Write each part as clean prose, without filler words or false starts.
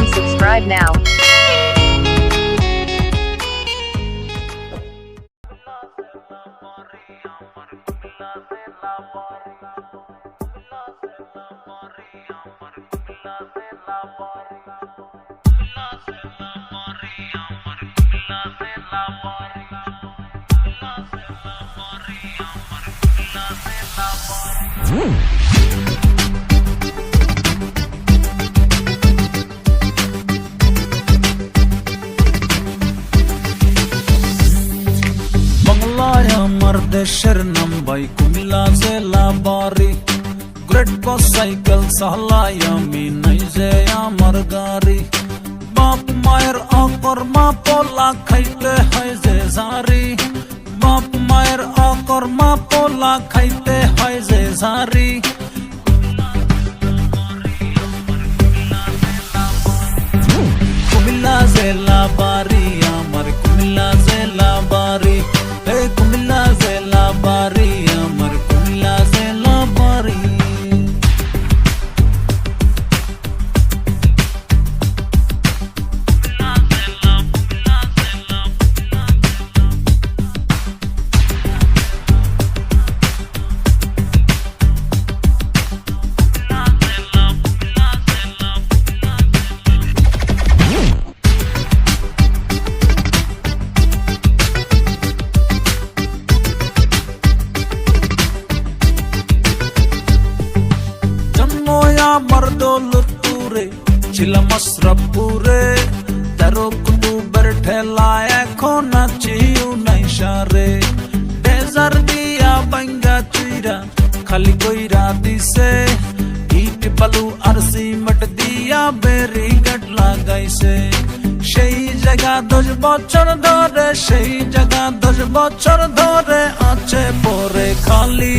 and subscribe now. আমার দেশের নাম ভাই কুমিল্লা জেলা বাড়ি গ্রেট বাস সাইকেল চালাই আমি নাই যে আমার গাড়ি বাপ মায়ের অকর্মা পোলা খাইতে হয় যে ঝাড়ি বাপ মায়ের অকর্মা পোলা খাইতে হয় যে ঝাড়ি কুমিল্লা জেলা বাড়ি আমার কুমিল্লা জেলা বাড়ি কুমিল্লা জেলা বাড়ি আমার কুমিল্লা জেলা বাড়ি আমার দৌলতপুরে ছিলাম আশরাফপুরে 13 অক্টোবর ঠেলা এখন আছি উনাইশারে ডেজার দিয়া বাঙ্গা চুইরা খালি কইরা দিছে ইট বালু আর সিমেন্ট দিয়া ব্যারিকেড লাগাইছে সেই জায়গা 10 বছর ধরে সেই জায়গা 10 বছর ধরে আছে পরে খালি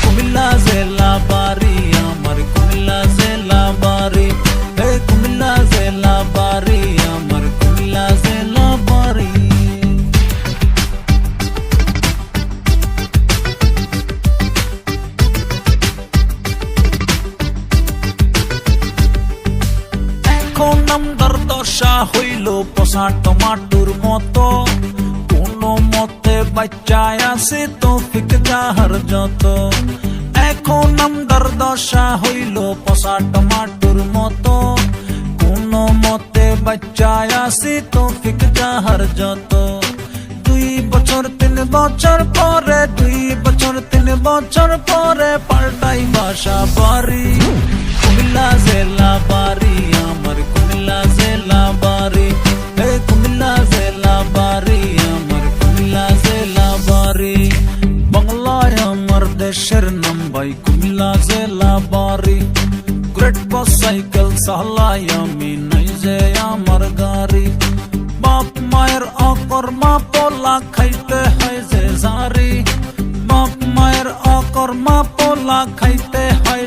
কুমিল্লা জেলা বাড়ি আমার কুমিল্লা জেলা বাড়ি কুমিল্লা জেলা বাড়ি আমার কুমিল্লা জেলা বাড়ি এখন আমদার দশা হইল পচা টমাটোর মতো কোনো মতে বাচ্চায় আছে তো ফিক যাহার যত এখন আমদার দশা হইল পচা টমাটোর মতো কোনো মতে বাচ্চায় আছে তো ফিক যাহার যত 2 বছর 3 বছর পরে 2 বছর 3 বছর পরে পাল্টাই বাসা বাড়ি কুমিল্লা জেলা বাড়ি আমার কুমিল্লা জেলা বাড়ি কুমিল্লা জেলা বাড়ি আমার কুমিল্লা জেলা বাড়ি বাংলায় আমার দেশের নাম ভাই কুমিল্লা জেলা বাড়ি গ্রেট বাস সাইকেল চালাই আমি নাই যে আমার গাড়ি বাপ মায়ের অকর্মা পোলা খাইতে হয় যে ঝাড়ি বাপ মায়ের অকর্মা পোলা খাইতে হয়